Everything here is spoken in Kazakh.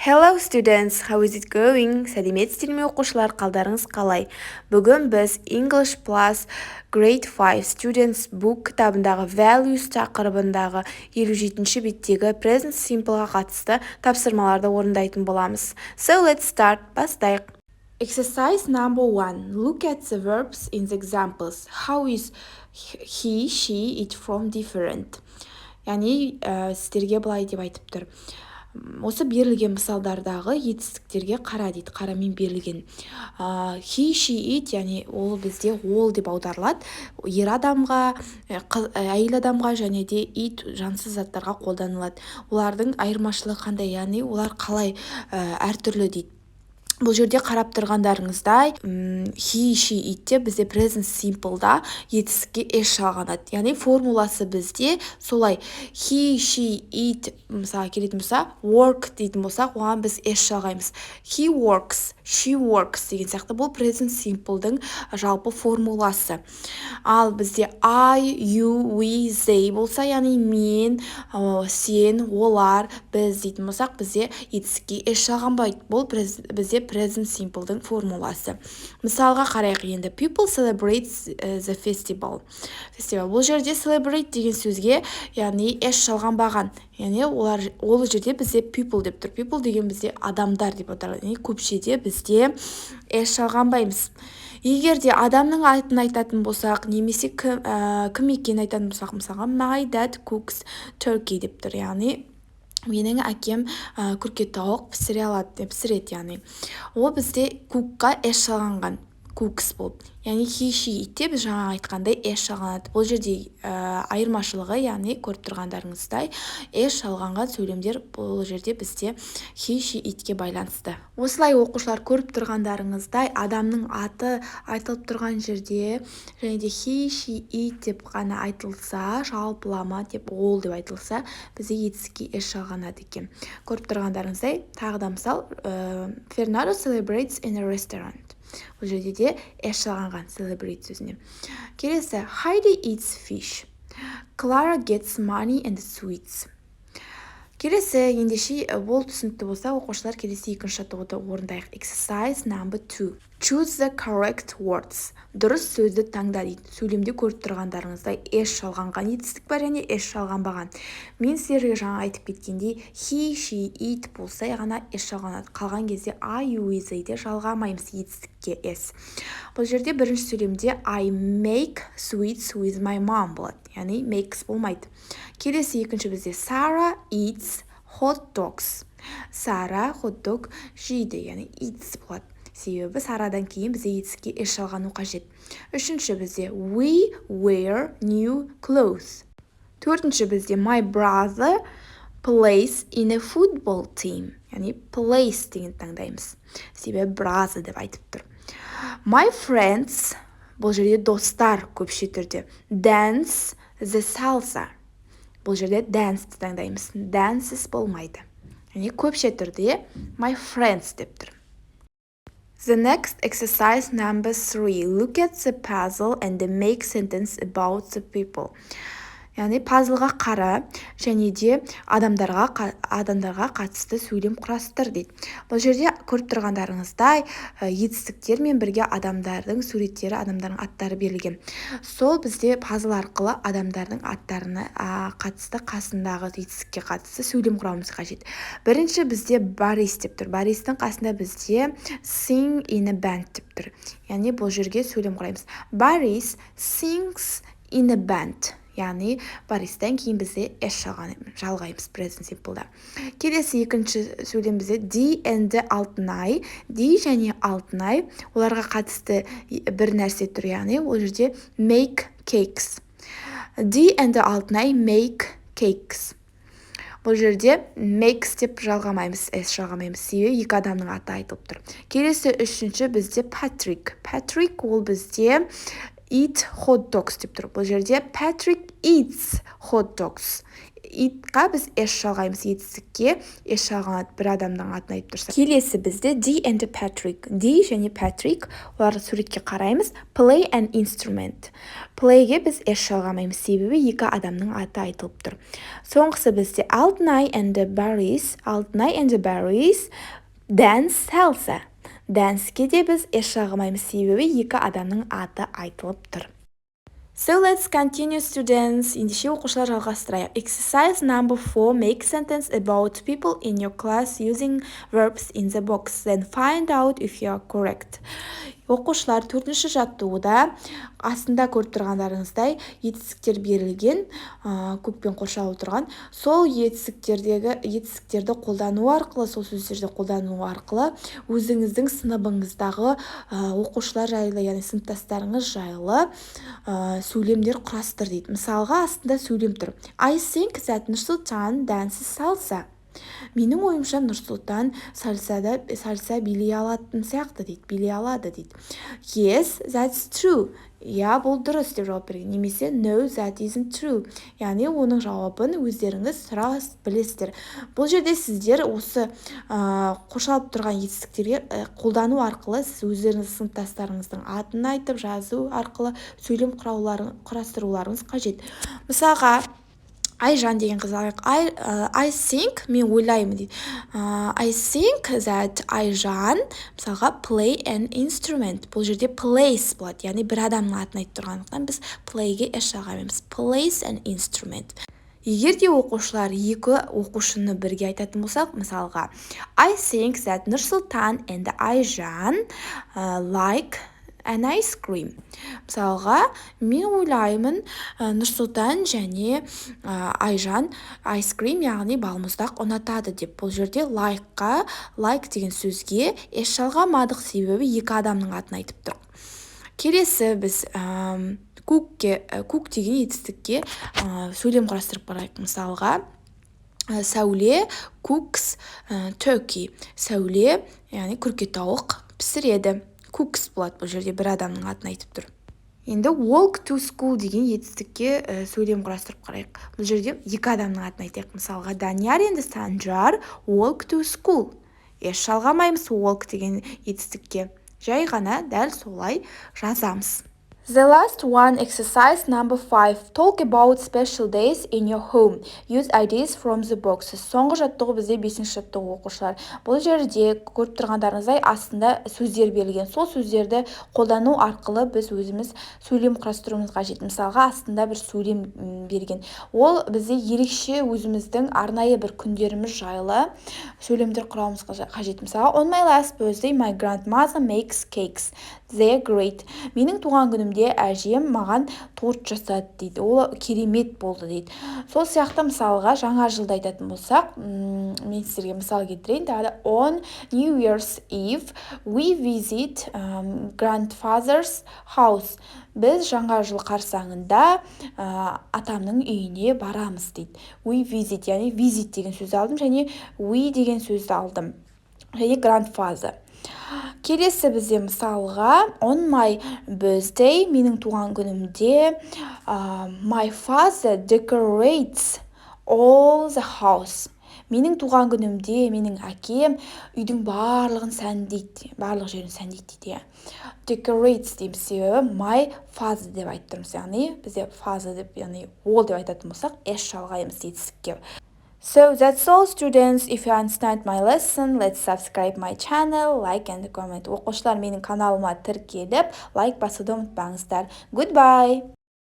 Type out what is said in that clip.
Hello students, how is it going? Сәлеметсіздер ме оқушылар, қалдарыңыз қалай? Бүгін біз English Plus Grade 5 Students Book кітабындағы Values тақырыбындағы 57-ші беттегі Present Simpleға қатысты тапсырмаларды орындайтын боламыз. So let's start. Бастайық. Exercise number 1. Look at the verbs in the examples. How is he, she, it from different? Яғни сіздерге былай деп айтып тұр. Осы берілген мысалдардағы етістіктерге қара дейді, қарамен берілген. He, she, it, яғни ол бізде ол деп аударылады. Ер адамға, әйел адамға және де it жансыз заттарға қолданылады. Олардың айырмашылығы қандай, яғни олар қалай әртүрлі дейді. Бұл жерде қарап тұрғандарыңыздай, he, she, itте бізде present simple'да етістікке s жалғанады. Яғни формуласы бізде солай. He, she, it мысалға келетін болса, work дейтін болсақ, оған біз s жалғаймыз. He works, she works деген сияқты бұл present simple'дың жалпы формуласы. Ал бізде I, you, we, they болса, яғни мен, сен, олар, біз дейтін болсақ, бізде етістікке s жалғанбайды. Бұл бізде present simple'дың формуласы. Мысалға қарайық енді. People celebrate the festival. Бұл жерде celebrate деген сөзге, яғни s жалғанбаған. Яғни ол жерде бізде people деп тұр. People деген бізде адамдар деп отырады. Яғни көпшеде бізде s жалғанбаймыз. Егер де адамның атын айтатын болсақ, немесе кім екенін айтатын болсақ, мысалға my dad cooks turkey деп тұр. Яғни менің әкем күрке тауық пісіреді, яғни ол бізде cookқа s жалғанған, cooks болып. Яғни he, she, itте біз жаңа айтқандай s жалғанады. Бұл жерде айырмашылығы, яғни көріп тұрғандарыңыздай s жалғанған сөйлемдер бұл жерде бізде he, she, itке байланысты. Осылай оқушылар көріп тұрғандарыңыздай адамның аты айтылып тұрған жерде және де he, she, it деп қана айтылса, жалпылама деп ол деп айтылса, бізде етістікке s жалғанады екен. Көріп тұрғандарыңыздай тағы да мысал, Fernando celebrates in a restaurant. Бұл жерде де s жалғанған celebrate сөзіне. Келесі, Heidi eats fish. Clara gets money and sweets. Келесі, ендеше бұл түсінікті болса, оқушылар келесі екінші жаттығуды орындайық. Exercise number 2. Choose the correct words. Дұрыс сөзді таңда дейді. Сөйлемде көріп тұрғандарыңыздай s жалғанған етістік бар, және s жалғанбаған. Мен сіздерге жаңа айтып кеткендей, he, she, it болса ғана s жалғанады. Қалған кезде I, you, we, they жалғамаймыз етістікке s. Бұл жерде бірінші сөйлемде I make sweets with my mom болады. Яғни makes болмайды. Келесі екінші бізде Sarah eats hot dogs. Сара hot dog жейді, яғни eats болады. Себебі Сарадан кейін бізде етістікке s жалғану қажет. Үшінші бізде we wear new clothes. Төртінші бізде my brother plays in a football team. Яғни plays деген таңдаймыз. Себебі brother деп айтып тұр. My friends, бұл жерде достар көпше түрде. Dance the salsa. Бұл жерде dance таңдаймыз. Dances болмайды. Яғни көпше түрде my friends деп тұр. The next exercise number 3. Look at the puzzle and make sentence about the people. Яғни пазлға қара және де адамдарға қатысты сөйлем құрастыр дейді. Бұл жерде көріп тұрғандарыңыздай етістіктермен бірге адамдардың суреттері, адамдардың аттары берілген. Сол бізде пазл арқылы адамдардың аттарына қатысты қасындағы етістікке қатысты сөйлем құрамыз қажет. Бірінші бізде Борис деп тұр. Бористің қасында бізде sing in a band деп тұр. Яғни бұл жерге сөйлем құраймыз. Борис sings in a band. Яғни Бористан кейін бізде s жалғаймыз present simple'да. Келесі екінші сөйлем бізде Ди and Алтынай. Ди және Алтынай оларға қатысты бір нәрсе тұр, яғни ол жерде make cakes. Ди and Алтынай make cakes. Бұл жерде makes деп жалғамаймыз, s жалғамаймыз. Себебі екі адамның аты айтылып тұр. Келесі үшінші бізде Patrick. Patrick ол бізде eat hot dogs деп тұр. Бұл жерде Patrick eats hot dogs. итқа біз s жалғаймыз, етістікке s жалғанады бір адамның атын айтып тұрса. Келесі бізде D and Patrick. D және Patrick, олар суретке қараймыз. Play an instrument. Playге біз s жалғамаймыз, себебі екі адамның аты айтылып тұр. Соңғысы бізде Алтынай and Barry's. Алтынай and Barry's dance salsa. Dance-ке де біз s жалғамаймыз, себебі екі адамның аты айтылып тұр. So let's continue, students. Ендеше оқушылар жалғастырайық. Exercise number 4. Make sentence about people in your class using verbs in the box. Then find out if you are correct. Оқушылар төртінші жаттығуда астында көріп тұрғандарыңыздай етістіктер берілген, көппен қоршалып тұрған. Сол етістіктерді қолдану арқылы, сол сөздерді қолдану арқылы өзіңіздің сыныбыңыздағы оқушылар жайлы, яғни сыныптастарыңыз жайлы сөйлемдер құрастыр дейді. Мысалға астында сөйлем тұр. I think that Нұрсұлтан dances salsa. Менің ойымша Нұрсұлтан сальса билей алатын сияқты дейді, билей алады дейді. Yes, that's true. Я, бұл дұрыс деп жауап берген. Немесе no, that isn't true. Яғни оның жауабын өздеріңіз сұрап білесіздер. Бұл жерде сіздер осы қоршалып тұрған етістіктерге қолдану арқылы сіз өздеріңіз сыныптастарыңыздың атын айтып жазу арқылы сөйлем құрастыруларыңыз қажет. Мысалға, Айжан деген қыз алайық. I think, мен ойлаймын дейді. I think that Айжан, мысалға, play an instrument. Бұл жерде plays болады, яғни бір адамның атын айтып тұрғандықтан біз playге s жалғаймыз. Plays an instrument. Егер де оқушылар екі оқушыны бірге айтатын болсақ, мысалға, I think that Нұрсұлтан and Айжан like an ice cream. Мысалға, мен ойлаймын Нұрсұлтан және Айжан ice cream, яғни балмұздақ ұнатады деп. Бұл жерде like деген сөзге s жалғамадық, себебі екі адамның атын айтып тұр. Келесі біз cook деген етістікке сөйлем құрастырып қарайық. Мысалға, Сәуле cooks turkey. Сәуле, яғни күркетауық пісіреді. Cooks болады, бұл жерде бір адамның атын айтып тұр. Енді walk to school деген етістікке сөйлем құрастырып қарайық. Бұл жерде екі адамның атын айтайық. Мысалға, Данияр енді Санжар walk to school. s жалғамаймыз walk деген етістікке. Жай ғана дәл солай жазамыз. The last one, exercise number 5. Talk about special days in your home. Use ideas from the boxes. Соңғы жаттығу бізде 5-ші жаттығу оқушылар. Бұл жерде көріп тұрғандарыңыздай астында сөздер берілген. Сол сөздерді қолдану арқылы біз өзіміз сөйлем құрастыруымыз қажет. Мысалға, астында бір сөйлем берген. Ол бізде ерекше өзіміздің арнайы бір күндеріміз жайлы сөйлемдер құрамыз қажет. Мысалға, on my last birthday, my grandmother makes cakes. They're great. Менің туған күнімде әжем маған торт жасады дейді. Ол керемет болды дейді. Сол сияқты мысалға жаңа жылды айтатын болсақ, мен сіздерге мысал келтірейін. On New Year's Eve, we visit grandfather's house. Біз жаңа жыл қарсаңында атамның үйіне барамыз дейді. We visit, яғни visit деген сөзді алдым, және we деген сөзді алдым. Және grandfather. Келесі бізде мысалға, on my birthday, менің туған күнімде, my father decorates all the house. Менің туған күнімде, менің әкем үйдің барлығын сәндейді, барлық жерін сәндейді дейді. Decorates дейміз, себебі my father деп айтып тұрмыз, яғни бізде father деп, яғни ол деп айтатын болсақ, s жалғаймыз етістікке. So that's all, students. If you understand my lesson, let's subscribe my channel, like and comment. Оқушылар, менің каналыма тіркеліп, лайк басуды ұмытпаңыздар. Goodbye!